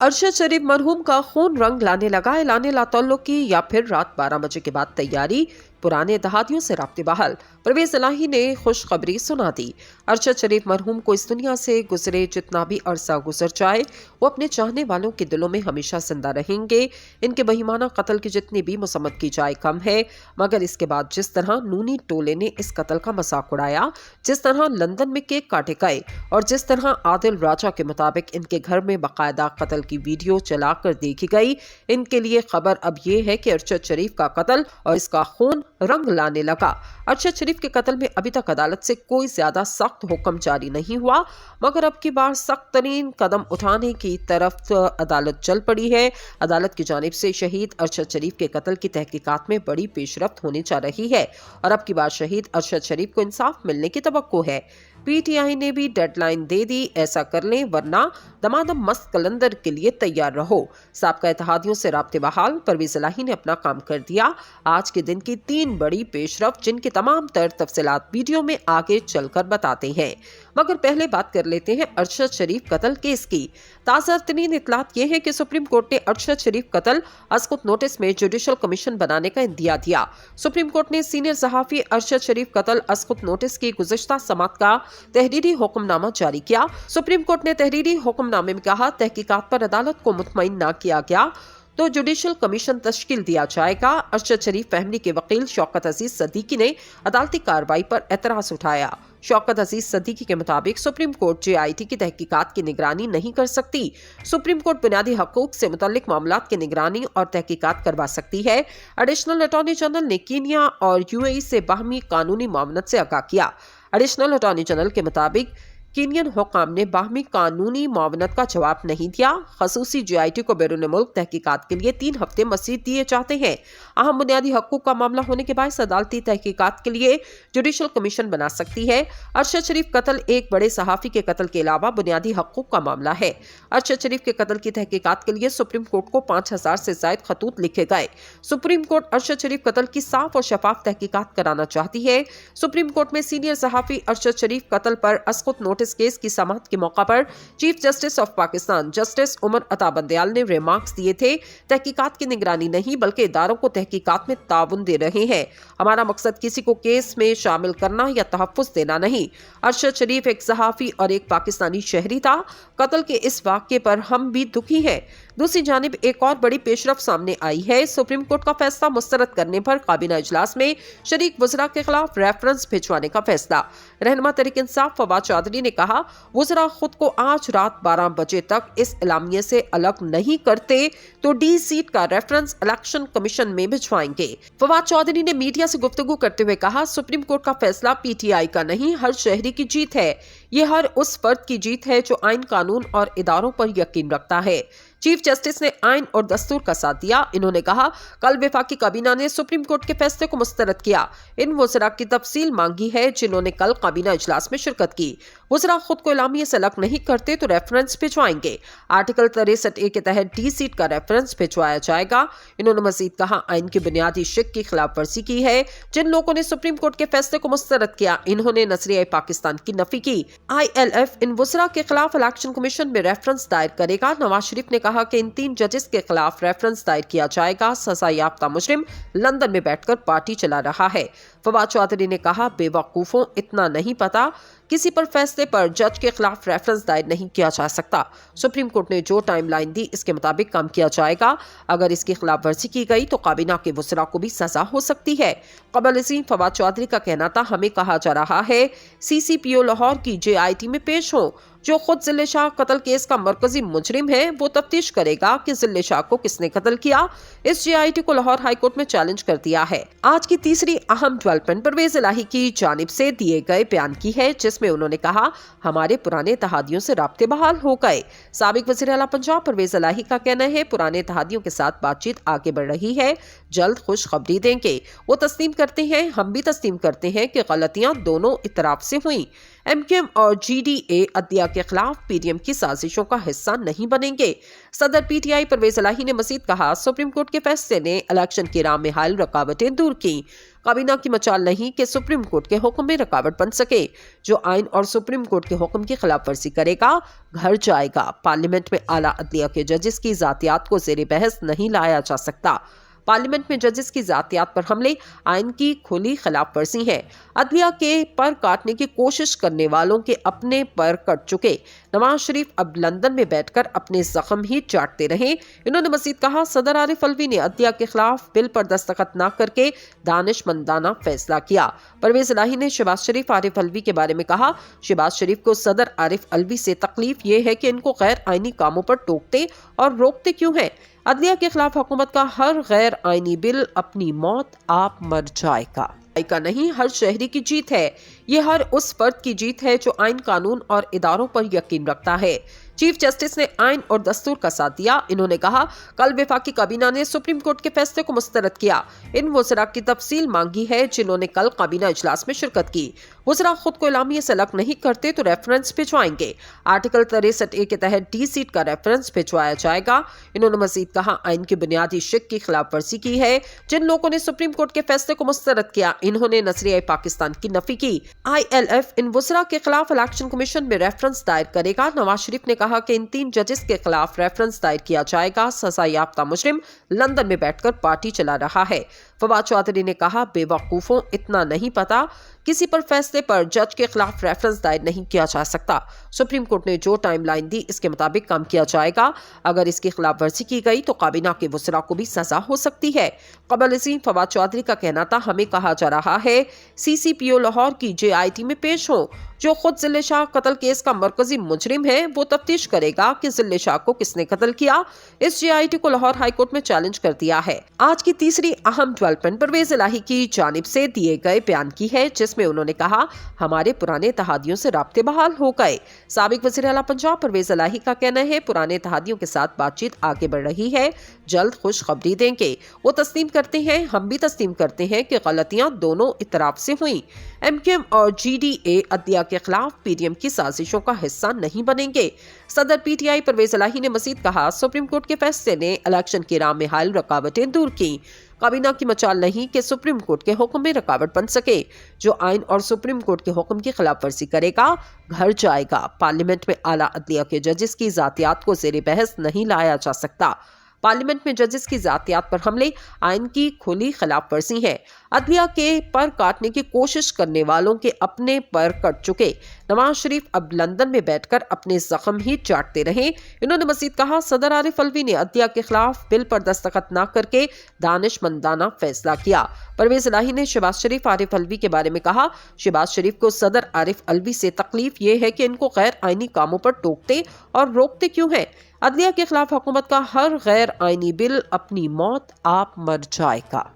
अरशद शरीफ मरहूम का खून रंग लाने लगा, ऐलान ताल्लुक की या फिर रात 12 बजे के बाद तैयारी, पुराने इत्तेहादियों से राब्ते बहाल। परवेज इलाही ने खुशखबरी सुना दी। अरशद शरीफ मरहूम को इस दुनिया से गुजरे जितना भी अरसा गुजर जाए, वो अपने चाहने वालों के दिलों में हमेशा जिंदा रहेंगे। इनके बहिमाना कत्ल की जितनी भी मसम्मत की जाए कम है, मगर इसके बाद जिस तरह नूनी टोले ने इस कत्ल का मजाक उड़ाया, जिस तरह लंदन में केक काटे गए और जिस तरह आदिल राजा के मुताबिक इनके घर में बाकायदा कत्ल की वीडियो चलाकर देखी गई, इनके लिए खबर अब ये है कि अरशद शरीफ का कत्ल और इसका खून रंग लाने लगा। अरशद शरीफ के कत्ल में अभी तक अदालत से कोई ज्यादा सख्त हुक्म जारी नहीं हुआ, मगर अब की बार सख्त तरीन कदम उठाने की तरफ अदालत चल पड़ी है। अदालत की जानिब से शहीद अरशद शरीफ के कत्ल की तहकीकात में बड़ी पेशरफ्त होने जा रही है और अब की बार शहीद अरशद शरीफ को इंसाफ मिलने की तवक्को है। पीटीआई ने भी डेडलाइन दे दी, ऐसा कर लें वरना दमादम मस्त कलंदर के लिए तैयार रहो। साबका इत्तेहादियों से राब्ते बहाल, परवेज इलाही ने अपना काम कर दिया। आज के दिन की 3 बड़ी पेशरफ्त जिनकी तमाम तर तफसीलात वीडियो में आगे चलकर बताते हैं, मगर पहले बात कर लेते हैं अरशद शरीफ कत्ल केस की। ताज़ा तरीन इतलात ये है कि सुप्रीम कोर्ट ने अरशद शरीफ कत्ल अस्कुत नोटिस में जुडिशल कमीशन बनाने का इंदिया दिया। सुप्रीम कोर्ट ने सीनियर सहाफी अरशद शरीफ कत्ल अस्कुत नोटिस की गुज़िश्ता समात का तहरीरी हुक्मनामा जारी किया। सुप्रीम कोर्ट ने तहरीरी हुक्मनामे में कहा, तहकीकात पर अदालत को मुतमईन न किया गया तो जुडिशल कमीशन तश्कील दिया जाएगा। अरशद शरीफ फैमिली के वकील शौकत अजीज सदीकी ने अदालती कार्रवाई पर एतराज उठाया। शौकत अजीज सदीकी के मुताबिक सुप्रीम कोर्ट JIT की तहकीकात की निगरानी नहीं कर सकती। सुप्रीम कोर्ट बुनियादी हकूक से मुतल्लिक मामलात की निगरानी और तहकीकात करवा सकती है। एडिशनल अटॉर्नी जनरल ने कीनिया और UAE से बाहमी कानूनी मामलत से आगाह किया। एडिशनल अटॉर्नी जनरल के मुताबिक कीनियन हुकाम ने बाहमी कानूनी मावनत का जवाब नहीं दिया। खसूसी JIT को बैरून मुल्क तहकीकात के लिए 3 हफ्ते मज़ीद दिए जाते हैं। अहम बुनियादी हकूक का मामला होने के बाद अदालती तहकीकात के लिए जुडिशल कमीशन बना सकती है। अरशद शरीफ कत्ल एक बड़े सहाफ़ी के कत्ल के अलावा बुनियादी हकूक का मामला है। अरशद शरीफ के कत्ल की तहकीकात के लिए सुप्रीम कोर्ट को 5000 से ज़ायद खतूत लिखे गए। सुप्रीम कोर्ट अरशद शरीफ कत्ल की साफ और शफाफ तहकीकात कराना चाहती है। सुप्रीम कोर्ट में सीनियर सहाफ़ी अरशद शरीफ कत्ल पर अस्कुत नोटिस केस की समाअत के मौका पर chief justice of Pakistan justice Umar Ata Bandial ने रिमार्क्स दिए थे, तहकीकात की निगरानी नहीं बल्कि इदारों को तहकीकात में ताउन दे रहे हैं। हमारा मकसद किसी को केस में शामिल करना या तहफ्फुज़ देना नहीं। अरशद शरीफ एक सहाफ़ी और एक पाकिस्तानी शहरी था। कत्ल के इस वाक़े पर हम भी दुखी हैं। दूसरी जानिब एक और बड़ी पेशरफ्त सामने आई है। सुप्रीम कोर्ट का फैसला मुस्तरद करने पर काबीना इजलास में शरीक वज़रा के खिलाफ रेफरेंस भिजवाने का फैसला। रहनुमा तहरीक इंसाफ फवाद चौधरी ने कहा, वज़रा खुद को आज रात 12 बजे तक इस इलामिये से अलग नहीं करते तो D सीट का रेफरेंस इलेक्शन कमीशन में भिजवाएंगे। फवाद चौधरी ने मीडिया से गुफ्तगू करते हुए कहा, सुप्रीम कोर्ट का फैसला PTI का नहीं, हर शहरी की जीत है। ये हर उस फर्द की जीत है जो आइन, कानून और इदारों पर यकीन रखता है। चीफ जस्टिस ने आइन और दस्तूर का साथ दिया। इन्होंने कहा, कल वफाकी काबीना ने सुप्रीम कोर्ट के फैसले को मुस्तरद किया। इन वज़रा की तफसील मांगी है जिन्होंने कल काबीना इजलास में शिरकत की। वज़रा खुद को इलामिये से अलग नहीं करते तो रेफरेंस भिजवाएंगे। आर्टिकल 63A के तहत D सीट का रेफरेंस भिजवाया जाएगा। इन्होंने मजीद कहा, आइन की बुनियादी शिक की खिलाफ वर्जी की है। जिन लोगों ने सुप्रीम कोर्ट के फैसले को मुस्तरद किया, इन्होंने नजरिया पाकिस्तान की नफी की। ILF इन वज़रा के खिलाफ इलेक्शन कमीशन में रेफरेंस दायर करेगा। नवाज शरीफ ने कहा कि इन 3 जजेस के खिलाफ रेफरेंस दायर किया जाएगा। सजा याफ्ता मुजरिम लंदन में बैठकर पार्टी चला रहा है। फवाद चौधरी ने कहा, बेवकूफों, इतना नहीं पता किसी पर फैसले पर जज के खिलाफ रेफरेंस दायर नहीं किया जा सकता। सुप्रीम कोर्ट ने जो टाइमलाइन दी इसके मुताबिक काम किया जाएगा। अगर इसकी खिलाफ वर्जी की गई तो काबीना के वज़रा को भी सजा हो सकती है। कबल अज़ीम फवाद चौधरी का कहना था, हमें कहा जा रहा है CCPO लाहौर की JIT में पेश हो। जो खुद जिले शाह कत्ल केस का मरकजी मुजरिम है वो तफ्तीश करेगा कि जिले शाह को किसने कत्ल किया। इस JIT को लाहौर हाई कोर्ट में चैलेंज कर दिया है। आज की तीसरी अहम डेवलपमेंट परवेज इलाही की जानिब से दिए गए बयान की है, जिसमें उन्होंने कहा, हमारे पुराने इत्तेहादियों से राब्ते बहाल हो गए। साबिक वज़ीर आला पंजाब परवेज इलाही का कहना है, पुराने इत्तेहादियों के साथ बातचीत आगे बढ़ रही है, जल्द खुशखबरी देंगे। वो तस्लीम करते हैं, हम भी तस्लीम करते हैं कि गलतियां दोनों इतराफ से हुई। MQM और GDA अदलिया के खिलाफ PDM की साजिशों का हिस्सा नहीं बनेंगे। सदर PTI परवेज इलाही ने मजीद कहा, सुप्रीम कोर्ट के फैसले ने इलेक्शन की राह में हाल रुकावटें दूर की। काबीना की मचाल नहीं कि सुप्रीम कोर्ट के हुक्म में रुकावट बन सके। जो आइन और सुप्रीम कोर्ट के हुक्म की खिलाफवर्जी करेगा घर जाएगा। पार्लियामेंट में आला अदलिया के जजेस की जातियात को ज़ेरे बहस नहीं लाया जा सकता। पार्लियामेंट में जजेस की जातियात पर हमले आइन की खुली खिलाफ वर्जी है। अदलिया के पर काटने की कोशिश करने वालों के अपने पर कट चुके। नवाज शरीफ अब लंदन में बैठकर अपने जख्म ही चाटते रहे। इन्होंने मजीद कहा, सदर आरिफ अलवी ने अदलिया के खिलाफ बिल पर दस्तखत न करके दानिशमंदाना फैसला किया। परवेज इलाही ने शहबाज शरीफ आरिफ अलवी के बारे में कहा, शहबाज शरीफ को सदर आरिफ अलवी से तकलीफ ये है कि इनको गैर आइनी कामों पर टोकते और रोकते क्यों हैं। अदलिया के खिलाफ हुकूमत का हर गैर आइनी बिल अपनी मौत आप मर जाएगा का नहीं, हर शहरी की जीत है। ये हर उस फर्द की जीत है जो आइन, कानून और इदारों पर यकीन रखता है। चीफ जस्टिस ने आइन और दस्तूर का साथ दिया। इन्होंने कहा, कल वफाकी काबीना ने सुप्रीम कोर्ट के फैसले को मुस्तरद किया। इन वज़रा की तफसील मांगी है जिन्होंने कल काबीना इजलास में शिरकत की। वज़रा खुद को इलामिया से अलग नहीं करते तो रेफरेंस भिजवाएंगे। आर्टिकल 63A के तहत डी सीट का रेफरेंस भिजवाया जाएगा। इन्होंने मजीद कहा, आइन की बुनियादी शिक की खिलाफ वर्जी की है। जिन लोगों ने सुप्रीम कोर्ट के फैसले को मुस्तरद किया, इन्होंने नजरिया पाकिस्तान की नफी की। ILF इन वज़रा के खिलाफ इलेक्शन कमीशन में रेफरेंस दायर करेगा। नवाज शरीफ ने कहा कि इन 3 जजेस के खिलाफ रेफरेंस दायर किया जाएगा। सजा याफ्ता मुजरिम लंदन में बैठकर पार्टी चला रहा है। फवाद चौधरी ने कहा, बेवकूफों, इतना नहीं पता किसी पर फैसले पर जज के खिलाफ रेफरेंस दायर नहीं किया जा सकता। सुप्रीम कोर्ट ने जो टाइम लाइन दी, इसके मुताबिक काम किया जाएगा। अगर इसकी खिलाफ वर्जी की गई तो काबीना के वज़रा को भी सजा हो सकती है। कबल अज़ीम फवाद चौधरी का कहना था, हमें कहा जा रहा है CCPO लाहौर की JIT में पेश हो। जो खुद जिले शाह कत्ल केस का मरकजी मुजरिम है, वो तफ्तीश करेगा कि जिले शाह को किसने कत्ल किया। इस JIT को लाहौर हाई कोर्ट में चैलेंज कर दिया है। आज की तीसरी अहम डेवलपमेंट परवेज इलाही की जानिब से दिए गए बयान की है, जिसमें उन्होंने कहा, हमारे पुराने इत्तेहादियों से राब्ते बहाल हो गए। साबिक वज़ीर आला पंजाब परवेज इलाही का कहना है, पुराने इत्तेहादियों के साथ बातचीत आगे बढ़ रही है, जल्द खुशखबरी देंगे। वो तस्लीम करते हैं, हम भी तस्लीम करते हैं कि गलतियां दोनों इतराफ से हुई। MQM और GDA अदलिया के खिलाफ PDM की साजिशों का हिस्सा नहीं बनेंगे। सदर PTI परवेज इलाही ने मजीद कहा, सुप्रीम कोर्ट के फैसले ने इलेक्शन की राह में हाल रुकावटें दूर की। काबीना की मचाल नहीं कि सुप्रीम कोर्ट के हुक्म में रुकावट बन सके। जो आइन और सुप्रीम कोर्ट के हुक्म की खिलाफ वर्जी करेगा घर जाएगा। पार्लियामेंट में आला अदलिया के जजेस की जातियात को ज़ेरे बहस नहीं लाया जा सकता। पार्लियामेंट में जजेस की जातियात पर हमले आइन की खुली खिलाफ वर्जी है। अदलिया के पर काटने की कोशिश करने वालों के अपने पर कट चुके। नवाज शरीफ अब लंदन में बैठकर अपने जख्म ही चाटते रहे। इन्होंने मजीद कहा, सदर आरिफ अलवी ने अदलिया के खिलाफ बिल पर दस्तखत न करके दानिशमंदाना फैसला किया। परवेज इलाही ने शहबाज शरीफ आरिफ अलवी के बारे में कहा, शहबाज शरीफ को सदर आरिफ अलवी से तकलीफ ये है कि इनको गैर आइनी कामों पर टोकते और रोकते क्यों हैं। अदलिया के खिलाफ हुकूमत का हर गैर आइनी बिल अपनी मौत आप मर जाएगा।